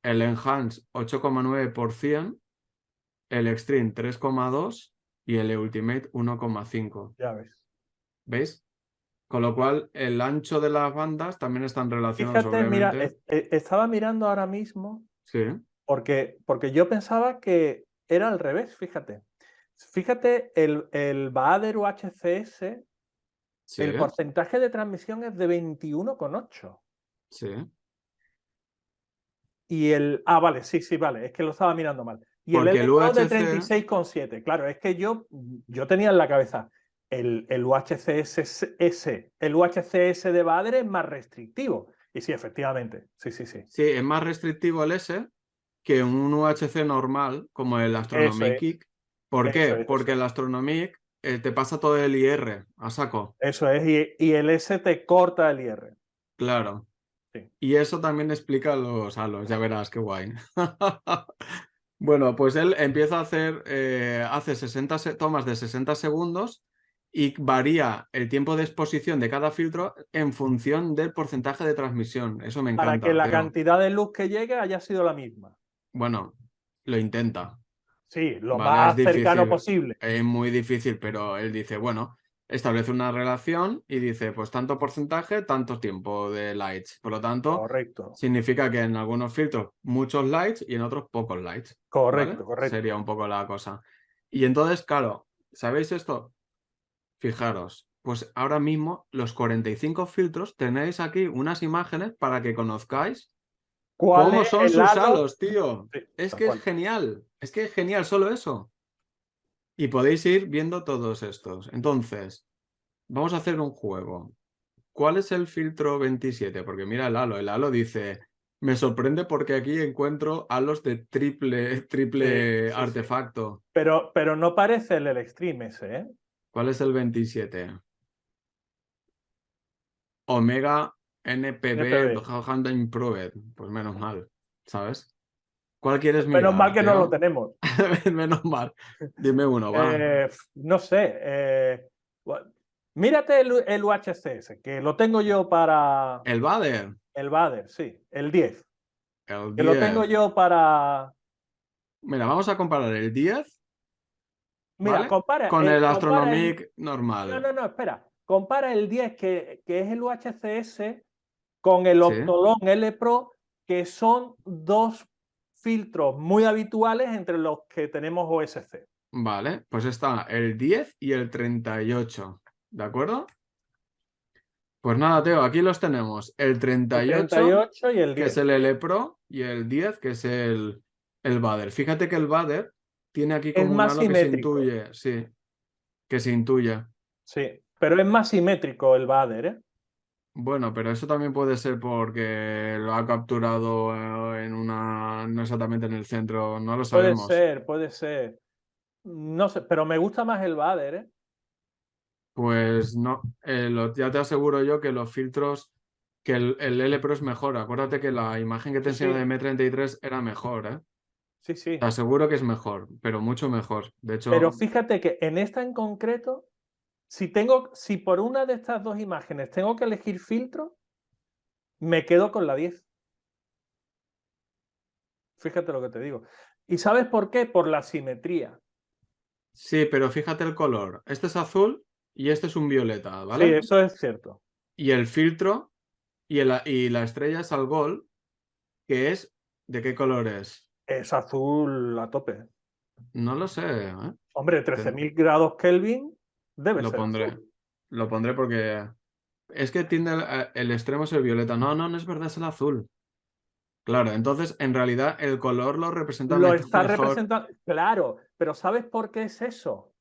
el Enhance 8,9%, el Extreme 3,2 y el Ultimate 1,5. Ya ves. ¿Veis? Con lo cual, el ancho de las bandas también están relacionados, Fíjate, mira, obviamente. estaba mirando ahora mismo Sí, porque yo pensaba que era al revés, fíjate. Fíjate, el Bahader UHCS, sí, el porcentaje de transmisión es de 21,8. sí. Y vale, sí, sí, vale, es que lo estaba mirando mal. Y el Porque el L-Pro de UHC, 36,7. Claro, es que yo tenía en la cabeza el UHCS, el UHCS de Bahader es más restrictivo. Y sí, efectivamente, sí, sí, sí. sí, es más restrictivo el S que un UHC normal, como el Eso Astronomic es, Geek. ¿Por eso qué? es, Porque eso el es. Astronomic te pasa todo el IR a saco. Eso es, y el S te corta el IR. Claro. Sí. Y eso también explica los halos, ya verás qué guay. Bueno, pues él empieza a hacer, hace 60 tomas de 60 segundos y varía el tiempo de exposición de cada filtro en función del porcentaje de transmisión. Eso me Para que encanta, la Teo. cantidad de luz que llegue haya sido la misma. Bueno, lo intenta, Sí, lo ¿vale? Es más cercano difícil, posible. es muy difícil, pero él dice, bueno, establece una relación y dice, pues tanto porcentaje, tanto tiempo de lights. Por lo tanto, Correcto, significa que en algunos filtros muchos lights y en otros pocos lights, ¿vale? correcto, correcto. Sería un poco la cosa. Y entonces, claro, ¿sabéis esto? Fijaros, pues ahora mismo los 45 filtros tenéis aquí unas imágenes para que conozcáis ¿Cuál cómo es son el sus halo? halos, tío. Sí, Es tal que es cual. genial, es que es genial solo eso. Y podéis ir viendo todos estos. Entonces, vamos a hacer un juego. ¿Cuál es el filtro 27? Porque mira el halo dice, me sorprende porque aquí encuentro halos de Sí, triple sí, sí. artefacto. Pero no parece el Extreme ese, ¿eh? ¿Cuál es el 27? Omega NPB NPB. Hand Improved. Pues menos mal, ¿sabes? ¿Cuál quieres Menos mal mirar, que no lo Teo? tenemos. Menos mal. Dime uno, va. No sé. Mírate el UHCS, que lo tengo yo para El Bader, el Bader, sí, el 10. el Que lo tengo 10. yo para. Mira, vamos a comparar el 10, Mira, ¿vale? Con el compara el. Astronomic No, normal. no, no, espera. Compara el 10, que es el UHCS, con el Sí, Optolon L Pro, que son dos filtros muy habituales entre los que tenemos OSC. vale. Pues está el 10 y el 38. ¿De acuerdo? Pues nada, Teo, aquí los tenemos. El El 38, 38 y el que es 10. el L Pro, y el 10, que es el Bader. Fíjate que el Bader tiene aquí Es como un más halo que se simétrico, intuye, sí, que se intuye. sí, pero es más simétrico el Bader, ¿eh? Bueno, pero eso también puede ser porque lo ha capturado no exactamente en el centro, no lo Puede sabemos. ser, puede ser. No sé, pero me gusta más el Bader, ¿eh? Pues no, ya te aseguro yo que los filtros, que el L Pro es mejor. Acuérdate que la imagen que te Sí, enseñé de sí, M33 era mejor, ¿eh? sí, Te sí. aseguro que es mejor, pero mucho mejor. De Pero hecho, fíjate que en esta en concreto, si por una de estas dos imágenes tengo que elegir filtro, me quedo con la 10. Fíjate lo que te digo. ¿Y sabes por qué? Por la simetría. sí, pero fíjate el color. Este es azul y este es un violeta, Sí, ¿vale? eso es cierto. Y el filtro Y la estrella es Algol, que es... ¿De qué color es? Es azul a tope. No lo sé, ¿eh? Hombre, 13.000 grados Kelvin debe Lo ser pondré. azul. Lo pondré porque... Es que tiende el extremo es el violeta. No, no, no es verdad, es el azul. Claro, entonces en realidad el color lo representa Lo está mejor. representando, claro, pero ¿sabes por qué es eso?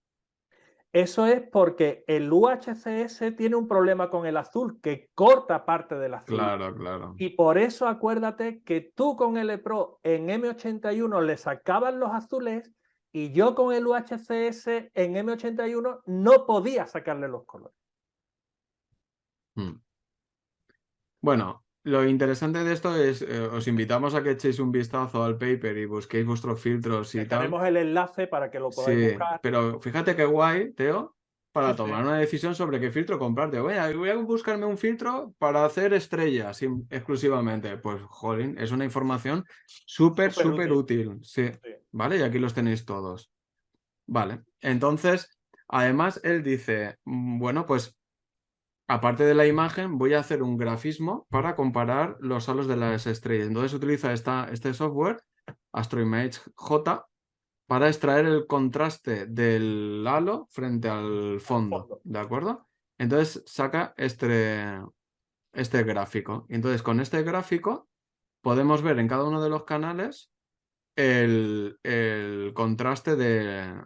Eso es porque el UHCS tiene un problema con el azul, que corta parte del azul. Claro, claro. Y por eso acuérdate que tú con el Pro en M81 le sacabas los azules y yo con el UHCS en M81 no podía sacarle los colores. Mm. Bueno, lo interesante de esto es, os invitamos a que echéis un vistazo al paper y busquéis vuestros filtros y tal. Dejaremos el enlace para que lo podáis Sí, buscar. pero fíjate qué guay, Teo, Sí, para sí. tomar una decisión sobre qué filtro comprarte. Voy a buscarme un filtro para hacer estrellas exclusivamente. Pues, jolín, es una información súper, Súper súper útil. útil. Sí, Sí. ¿vale? Y aquí los tenéis todos. Vale, entonces, además, él dice, bueno, pues aparte de la imagen, voy a hacer un grafismo para comparar los halos de las estrellas. Entonces utiliza este software, AstroImage J, para extraer el contraste del halo frente al Al fondo, fondo. ¿de acuerdo? Entonces saca este gráfico. Y entonces con este gráfico podemos ver en cada uno de los canales el contraste de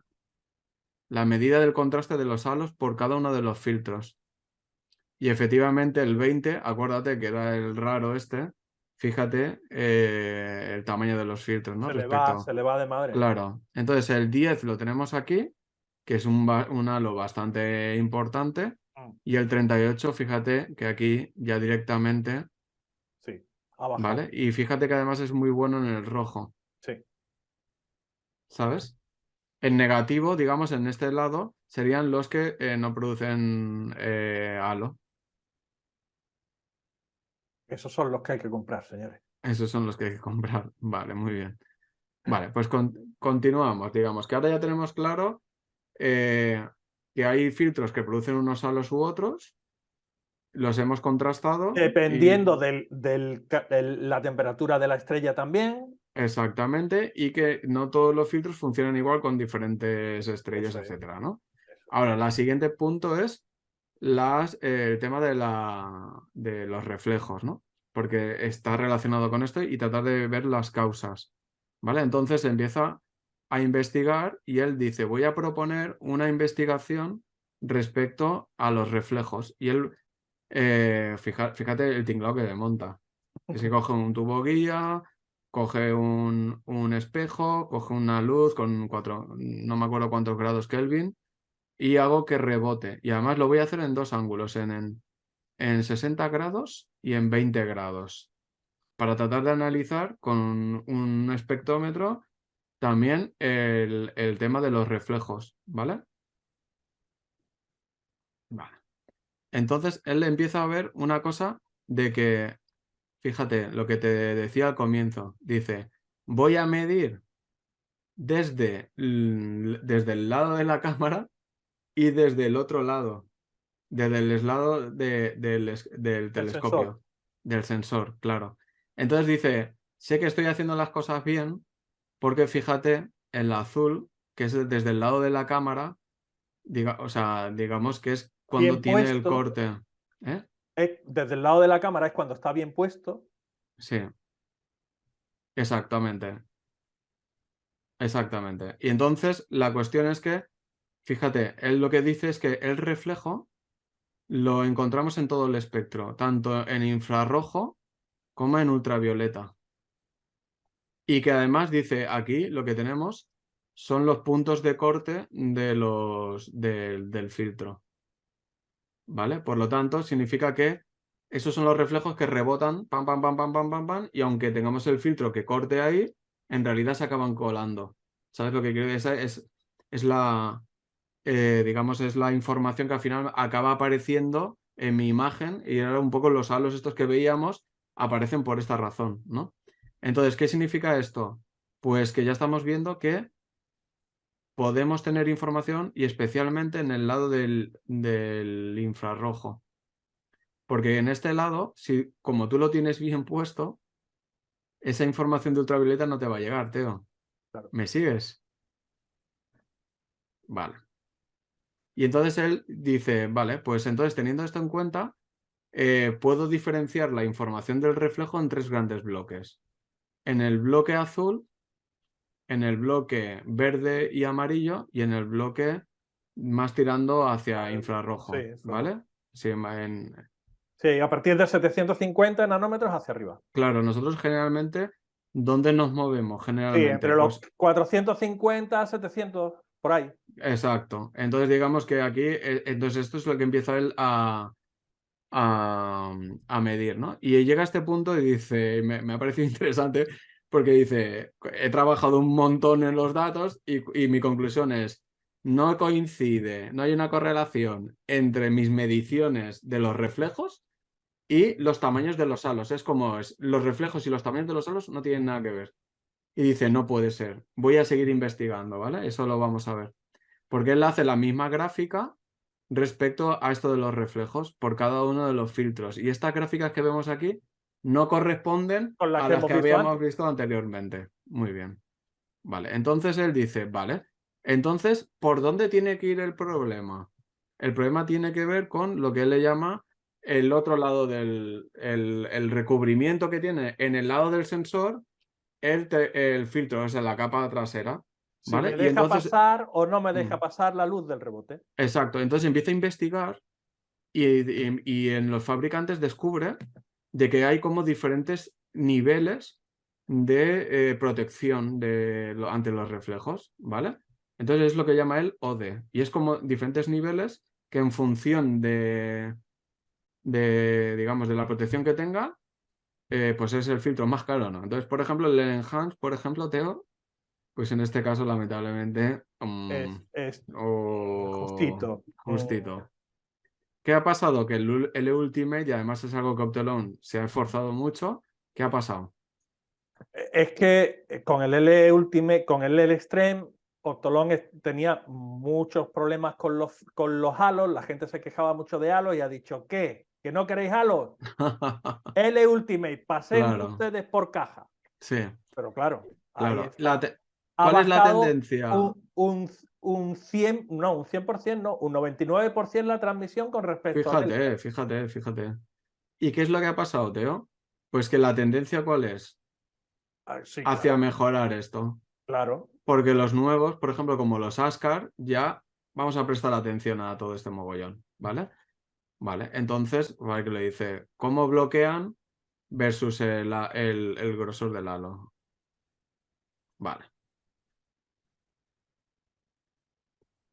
la medida del contraste de los halos por cada uno de los filtros. Y efectivamente el 20, acuérdate que era el raro este, fíjate el tamaño de los filtros, ¿no? Se le va de madre. Claro, entonces el 10 lo tenemos aquí, que es un halo bastante importante, Mm, y el 38, fíjate que aquí ya directamente, sí, ha bajado. ¿vale? Y fíjate que además es muy bueno en el rojo, Sí. ¿sabes? En negativo, digamos, en este lado, serían los que no producen halo. Esos son los que hay que comprar, señores. Esos son los que hay que comprar. Vale, muy bien. Vale, pues continuamos. Digamos que ahora ya tenemos claro eh, que hay filtros que producen unos halos u otros. Los hemos contrastado y Dependiendo de la temperatura de la estrella también. exactamente, y que no todos los filtros funcionan igual con diferentes estrellas, Eso es. etcétera, ¿no? Eso es. Ahora, el siguiente punto es el tema de los reflejos, ¿no? Porque está relacionado con esto y tratar de ver las causas, ¿vale? Entonces empieza a investigar y él dice, voy a proponer una investigación respecto a los reflejos. Y él, fíjate el tinglado que monta. Es que coge un tubo guía, coge un espejo, coge una luz con no me acuerdo cuántos grados Kelvin y hago que rebote. Y además lo voy a hacer en dos ángulos, en 60 grados y en 20 grados, para tratar de analizar con un espectrómetro también el tema de los reflejos, ¿vale? Vale. Entonces él empieza a ver una cosa de que, fíjate, lo que te decía al comienzo, dice, voy a medir desde el lado de la cámara y desde el otro lado. Desde el lado del El sensor. telescopio, del sensor, claro. Entonces dice, sé que estoy haciendo las cosas bien porque fíjate, el azul, que es desde el lado de la cámara, o sea, digamos que es cuando Bien tiene el puesto. corte. ¿Eh? Desde el lado de la cámara es cuando está bien puesto. Sí, exactamente, exactamente. Y entonces la cuestión es que, fíjate, él lo que dice es que el reflejo lo encontramos en todo el espectro, tanto en infrarrojo como en ultravioleta. Y que además dice aquí lo que tenemos son los puntos de corte del filtro. ¿Vale? Por lo tanto, significa que esos son los reflejos que rebotan, pam, pam, pam, pam, pam, pam, pam, y aunque tengamos el filtro que corte ahí, en realidad se acaban colando. ¿Sabes lo que quiero decir? Es la, digamos, es la información que al final acaba apareciendo en mi imagen y ahora un poco los halos estos que veíamos aparecen por esta razón, ¿no? Entonces, ¿qué significa esto? Pues que ya estamos viendo que podemos tener información y especialmente en el lado del infrarrojo. Porque en este lado, si como tú lo tienes bien puesto, esa información de ultravioleta no te va a llegar, Teo. Claro. ¿Me sigues? Vale. Y entonces él dice, vale, pues entonces teniendo esto en cuenta, puedo diferenciar la información del reflejo en 3 grandes bloques. En el bloque azul, en el bloque verde y amarillo y en el bloque más tirando hacia infrarrojo, Sí, ¿vale? Sí, sí, a partir de 750 nanómetros hacia arriba. claro, nosotros generalmente, ¿dónde nos movemos? Sí, Generalmente, entre los pues 450, 700, por ahí. exacto. Entonces digamos que aquí, entonces esto es lo que empieza él a medir, ¿no? Y llega a este punto y dice, me ha parecido interesante porque dice, he trabajado un montón en los datos y mi conclusión es, no coincide, no hay una correlación entre mis mediciones de los reflejos y los tamaños de los halos. Es como es, los reflejos y los tamaños de los halos no tienen nada que ver. Y dice, no puede ser, voy a seguir investigando, ¿vale? Eso lo vamos a ver. Porque él hace la misma gráfica respecto a esto de los reflejos por cada uno de los filtros. Y estas gráficas que vemos aquí no corresponden Con las a que las hemos que visto habíamos antes. visto anteriormente. Muy bien. Vale, entonces él dice, vale, entonces, ¿por dónde tiene que ir el problema? El problema tiene que ver con lo que él le llama el otro lado del el recubrimiento que tiene en el lado del sensor el filtro, o sea, la capa trasera. Si ¿Vale? me Y deja entonces, pasar o no me mm, deja pasar la luz del rebote. exacto, entonces empieza a investigar y en los fabricantes descubre de que hay como diferentes niveles de protección ante los reflejos, ¿vale? Entonces es lo que llama el OD y es como diferentes niveles que en función digamos, de la protección que tenga, pues es el filtro más caro, ¿no? Entonces, por ejemplo, el Enhance, por ejemplo, Teo, pues en este caso, lamentablemente, Es justito. justito. ¿Qué ha pasado? Que el Ultimate, y además es algo que Optelon se ha esforzado mucho, ¿qué ha pasado? Es que con el L Ultimate, con el L Extreme, Octolón tenía muchos problemas con los halos. La gente se quejaba mucho de halos y ha dicho, ¿qué? ¿Que no queréis halos? L Ultimate, pasen Claro, ustedes por caja. sí, Pero claro, ahí claro. está. Ha ¿Cuál es la bajado tendencia? un 100, no, un 100%, no, un 99% la transmisión con respecto al L. Fíjate, fíjate, fíjate. ¿Y qué es lo que ha pasado, Teo? Pues que la tendencia, ¿cuál es? Sí, Hacia claro, mejorar esto. claro. Porque los nuevos, por ejemplo, como los Ascar, ya vamos a prestar atención a todo este mogollón, ¿vale? Vale, entonces, vale, que le dice, ¿cómo bloquean versus el grosor del halo? Vale.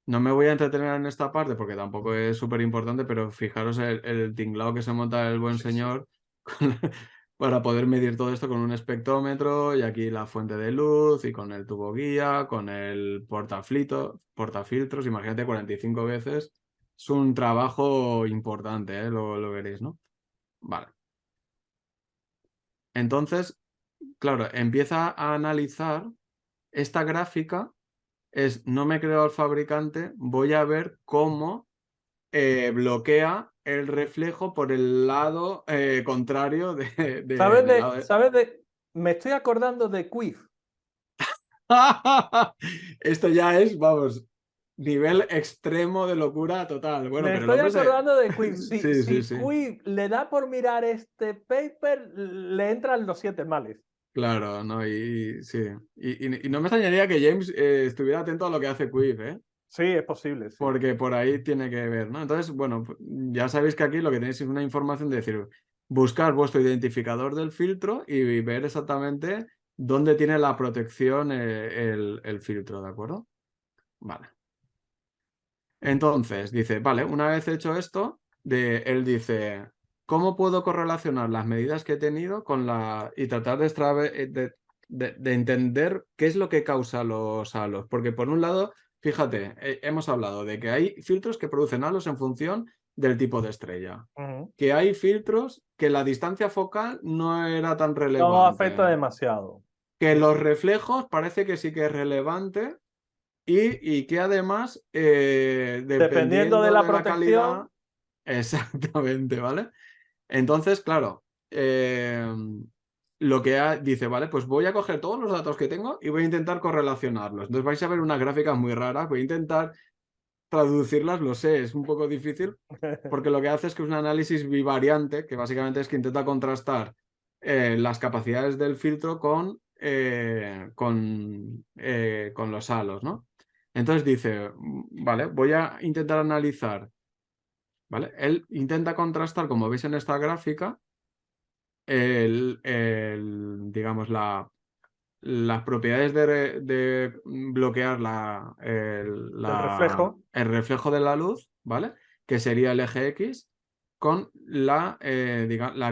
No me voy a entretener en esta parte porque tampoco es súper importante, pero fijaros el tinglao que se monta el buen Sí, sí. señor para poder medir todo esto con un espectrómetro y aquí la fuente de luz y con el tubo guía, con el portafiltros, imagínate 45 veces. Es un trabajo importante, ¿eh? Lo veréis, ¿no? Vale. Entonces, claro, empieza a analizar esta gráfica, no me creo al fabricante, voy a ver cómo bloquea el reflejo por el lado contrario del lado de... Me estoy acordando de Quiff. Esto ya es, vamos, nivel extremo de locura total. Bueno, Me pero el estoy hombre se... acordando de Quiff. Si, Sí, sí, si sí. Quiff le da por mirar este paper, le entran los 7 males. Claro, no, y sí. Y no me extrañaría que James estuviera atento a lo que hace Quiff, ¿eh? Sí, es posible, sí. Porque por ahí tiene que ver, ¿no? Entonces, bueno, ya sabéis que aquí lo que tenéis es una información de decir, buscar vuestro identificador del filtro y ver exactamente dónde tiene la protección el filtro, ¿de acuerdo? Vale. Entonces, dice, vale, una vez hecho esto, él dice, ¿cómo puedo correlacionar las medidas que he tenido con y tratar de entender qué es lo que causa los halos? Porque por un lado, fíjate, hemos hablado de que hay filtros que producen halos en función del tipo de estrella, Ujú. que hay filtros que la distancia focal no era tan No afecta relevante, demasiado. que los reflejos parece que sí que es relevante y que además, Dependiendo de dependiendo la de la calidad, protección, exactamente, ¿vale? Entonces, claro, lo que dice, vale, pues voy a coger todos los datos que tengo y voy a intentar correlacionarlos. Entonces vais a ver unas gráficas muy raras, voy a intentar traducirlas, lo sé, es un poco difícil, porque lo que hace es que es un análisis bivariante, que básicamente es que intenta contrastar las capacidades del filtro con los halos, ¿no? Entonces dice, vale, voy a intentar analizar, ¿vale? Él intenta contrastar, como veis en esta gráfica, digamos, las propiedades de bloquear reflejo. el reflejo de la luz, ¿vale? Que sería el eje X, con la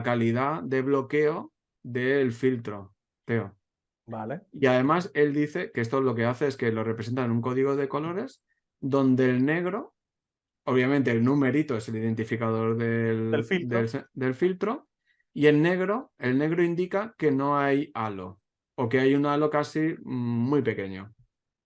calidad de bloqueo del filtro, Teo. Vale. Y además él dice que esto lo que hace es que lo representa en un código de colores donde el negro, obviamente el numerito es el identificador Del filtro. del filtro, y el negro indica que no hay halo o que hay un halo casi muy pequeño,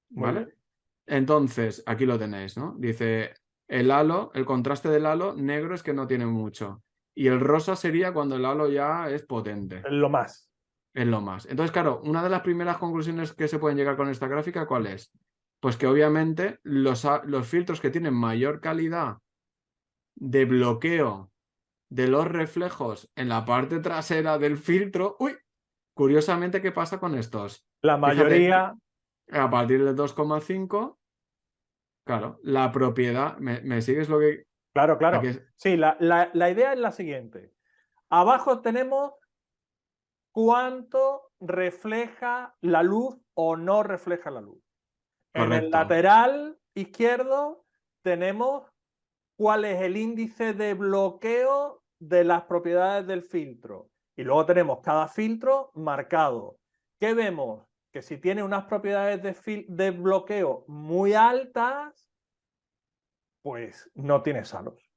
Muy ¿vale? bien. Entonces, aquí lo tenéis, ¿no? Dice, el halo, el contraste del halo negro es que no tiene mucho. Y el rosa sería cuando el halo ya es potente, Lo más. es lo más. Entonces, claro, una de las primeras conclusiones que se pueden llegar con esta gráfica, ¿cuál es? Pues que obviamente los filtros que tienen mayor calidad de bloqueo de los reflejos en la parte trasera del filtro. Uy, curiosamente, ¿qué pasa con estos? La Fíjate que mayoría. a partir del 2,5, claro, la propiedad, ¿me sigues lo que... Claro, Aquí claro. Sí, la idea es la siguiente. Abajo tenemos cuánto refleja la luz o no refleja la luz. En el correcto, lateral izquierdo tenemos cuál es el índice de bloqueo de las propiedades del filtro. Y luego tenemos cada filtro marcado. ¿Qué vemos? Que si tiene unas propiedades de bloqueo muy altas, pues no tiene halos.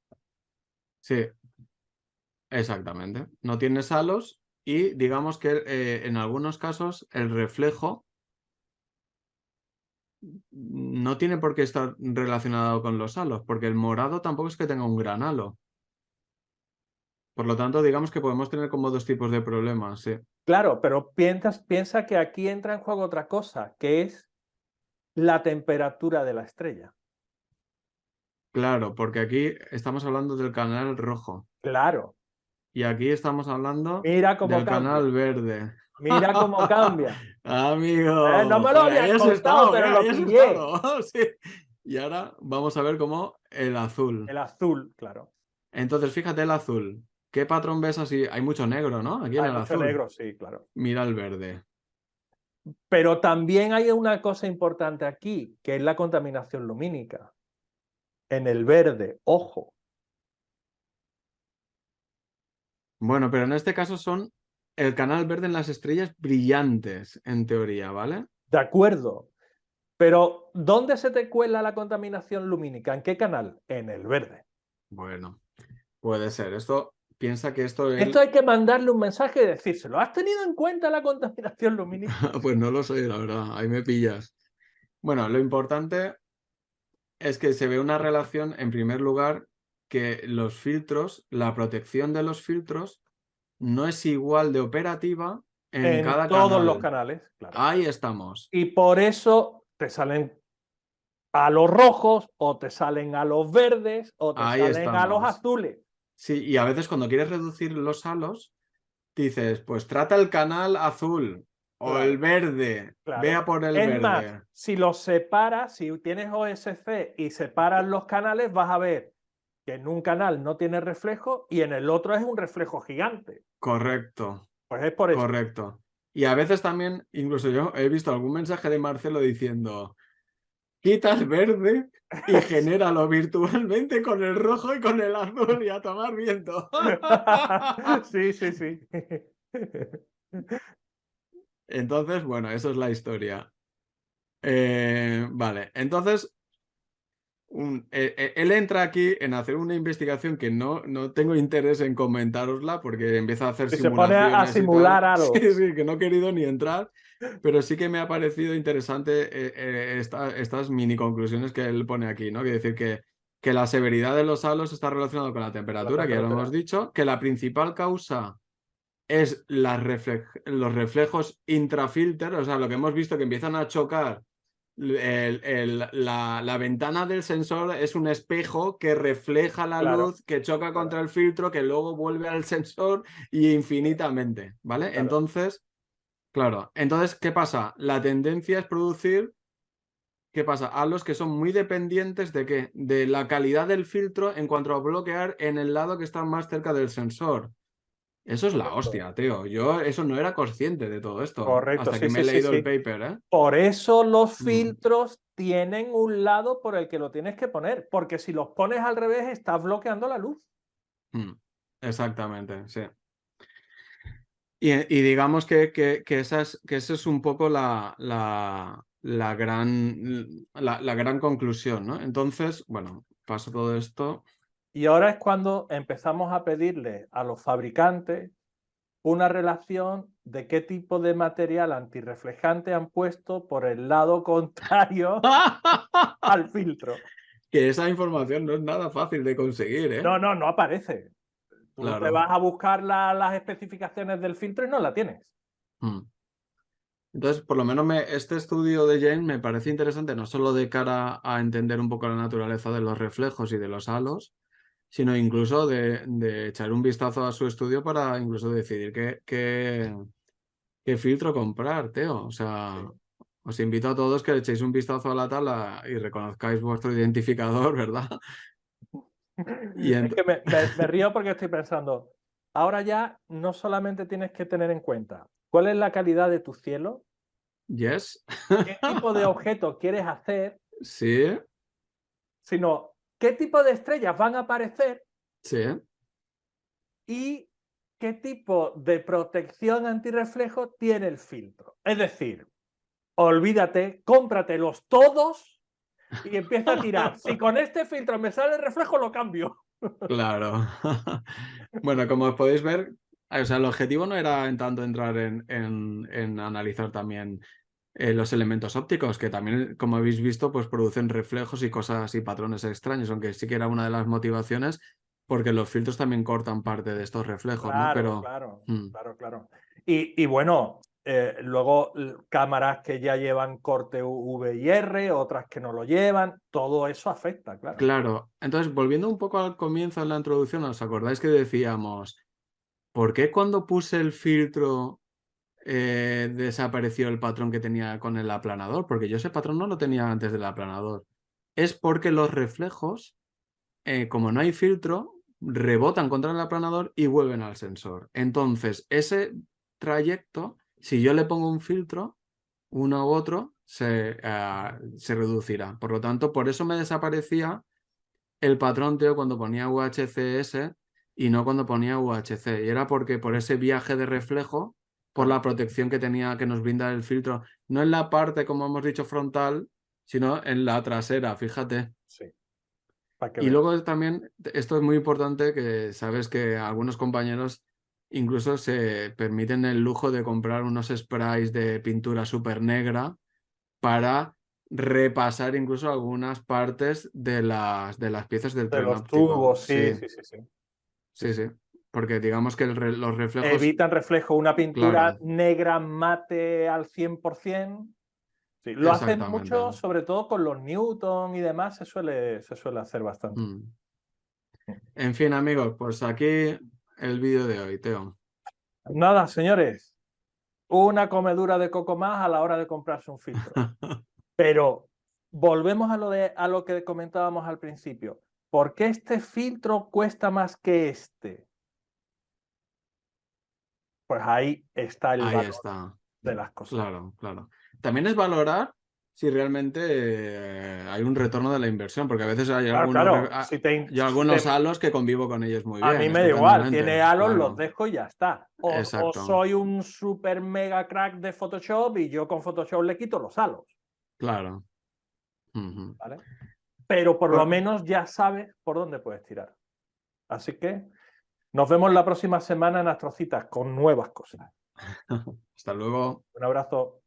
sí, exactamente. No tienes halos y digamos que en algunos casos el reflejo no tiene por qué estar relacionado con los halos, porque el morado tampoco es que tenga un gran halo. Por lo tanto, digamos que podemos tener como dos tipos de problemas, sí. Claro, pero piensa que aquí entra en juego otra cosa, que es la temperatura de la estrella. Claro, porque aquí estamos hablando del canal rojo Claro, y aquí estamos hablando mira cómo del cambia. canal verde. Mira cómo cambia. No Amigo, me lo por ahí habías has contado, estado, pero lo ahí has pillé. estado. Sí. Y ahora vamos a ver cómo el azul. El azul, claro. Entonces, fíjate el azul. ¿Qué patrón ves así? Hay mucho negro, ¿no? Aquí en Hay el mucho azul. negro, sí, claro. Mira el verde. Pero también hay una cosa importante aquí, que es la contaminación lumínica. En el verde, ojo. Bueno, pero en este caso son el canal verde en las estrellas brillantes, en teoría, ¿vale? De acuerdo. Pero ¿dónde se te cuela la contaminación lumínica? ¿En qué canal? En el verde. Bueno, puede ser. Esto piensa que esto Esto él. hay que mandarle un mensaje y decírselo. ¿Has tenido en cuenta la contaminación lumínica? Pues no lo sé, la verdad. Ahí me pillas. Bueno, lo importante es que se ve una relación, en primer lugar, que los filtros, la protección de los filtros, no es igual de operativa en En cada todos los canal. canales, claro. Ahí estamos. Y por eso te salen a los rojos, o te salen a los verdes, o te Ahí salen a los estamos. azules. Sí, y a veces cuando quieres reducir los halos, dices, pues trata el canal azul o el Claro, verde, claro. vea por el Es más, verde. si los separas, si tienes OSC y separas los canales, vas a ver que en un canal no tiene reflejo y en el otro es un reflejo gigante. Correcto, Pues es por esto. correcto. Y a veces también, incluso yo he visto algún mensaje de Marcelo diciendo, quita el verde y genéralo virtualmente con el rojo y con el azul y a tomar viento. Sí, sí, sí. Entonces, bueno, eso es la historia. Vale, entonces él entra aquí en hacer una investigación que no tengo interés en comentárosla porque empieza a hacer Y se pone a simulaciones y tal. simular Sí, halos. sí, que no he querido ni entrar, pero sí que me ha parecido interesante estas mini conclusiones que él pone aquí, ¿no? Que decir que que la severidad de los halos está relacionada con la temperatura, que ya lo hemos dicho, que la principal causa es los reflejos intrafilter, o sea, lo que hemos visto que empiezan a chocar. La ventana del sensor es un espejo que refleja la luz, que choca contra el filtro, que luego vuelve al sensor y infinitamente, ¿vale? Claro. Entonces, claro, entonces, ¿qué pasa? La tendencia es producir, ¿qué pasa? Halos que son muy dependientes de qué? De la calidad del filtro en cuanto a bloquear en el lado que está más cerca del sensor. Eso es la hostia, tío. Yo eso no era consciente de todo esto, Correcto, hasta sí, que me he sí, sí, leído el sí. paper, ¿eh? Por eso los Mm. filtros tienen un lado por el que lo tienes que poner, porque si los pones al revés estás bloqueando la luz. Exactamente, sí. Y digamos que esa es un poco la gran conclusión, ¿no? Entonces, bueno, paso todo esto. Y ahora es cuando empezamos a pedirle a los fabricantes una relación de qué tipo de material antirreflejante han puesto por el lado contrario al filtro. Que esa información no es nada fácil de conseguir, ¿eh? No, no, no aparece. Tú te Claro. vas a buscar las especificaciones del filtro y no la tienes. Entonces, por lo menos este estudio de Jane me parece interesante, no solo de cara a entender un poco la naturaleza de los reflejos y de los halos, sino incluso de echar un vistazo a su estudio para incluso decidir qué filtro comprar, Teo. O sea, os invito a todos que le echéis un vistazo a la tabla y reconozcáis vuestro identificador, ¿verdad? Es que me río porque estoy pensando, ahora ya no solamente tienes que tener en cuenta cuál es la calidad de tu cielo, Yes. qué tipo de objeto quieres hacer, Sí, sino qué tipo de estrellas van a aparecer sí. y qué tipo de protección antirreflejo tiene el filtro. Es decir, olvídate, cómpratelos todos y empieza a tirar. Si con este filtro me sale el reflejo, lo cambio. Claro. Bueno, como os podéis ver, o sea, el objetivo no era en tanto entrar en analizar también los elementos ópticos, que también, como habéis visto, pues producen reflejos y cosas y patrones extraños, aunque sí que era una de las motivaciones, porque los filtros también cortan parte de estos reflejos, ¿no? Claro, Pero claro, claro, claro. Y bueno, luego cámaras que ya llevan corte VIR, otras que no lo llevan, todo eso afecta, claro. claro, entonces volviendo un poco al comienzo de la introducción, ¿os acordáis que decíamos, ¿por qué cuando puse el filtro desapareció el patrón que tenía con el aplanador? Porque yo ese patrón no lo tenía antes del aplanador. Es porque los reflejos, como no hay filtro, rebotan contra el aplanador y vuelven al sensor. Entonces, ese trayecto, si yo le pongo un filtro, uno u otro, se reducirá. Por lo tanto, por eso me desaparecía el patrón, Teo, cuando ponía UHCS y no cuando ponía UHC. Y era porque por ese viaje de reflejo, por la protección que tenía, que nos brinda el filtro, no en la parte, como hemos dicho, frontal, sino en la trasera, fíjate. Sí, para que Y veas. luego también, esto es muy importante, que sabes que algunos compañeros incluso se permiten el lujo de comprar unos sprays de pintura súper negra para repasar incluso algunas partes de las piezas del De tren los óptico. tubos, Sí, sí, sí, sí, sí. Sí, sí, sí. sí. Porque digamos que los reflejos, Evitan reflejo, una pintura claro, negra mate al 100%. Sí, lo hacen exactamente. mucho, sobre todo con los Newton y demás, se suele hacer bastante. En fin, amigos, pues aquí el vídeo de hoy, Teo. Nada, señores, una comedura de coco más a la hora de comprarse un filtro. Pero volvemos a lo que comentábamos al principio. ¿Por qué este filtro cuesta más que este? Pues ahí está el Ahí valor está. de las cosas. Claro, claro. También es valorar si realmente hay un retorno de la inversión, porque a veces hay Claro, algunos, claro. yo algunos halos que convivo con ellos muy A mí bien, me da igual, estupendamente. tiene halos, los Claro, dejo y ya está. O exacto. soy un super mega crack de Photoshop y yo con Photoshop le quito los halos, Claro. Ujú. ¿vale? Pero por lo Pues- menos ya sabes por dónde puedes tirar. Así que nos vemos la próxima semana en Astrocitas con nuevas cosas. Hasta luego. Un abrazo.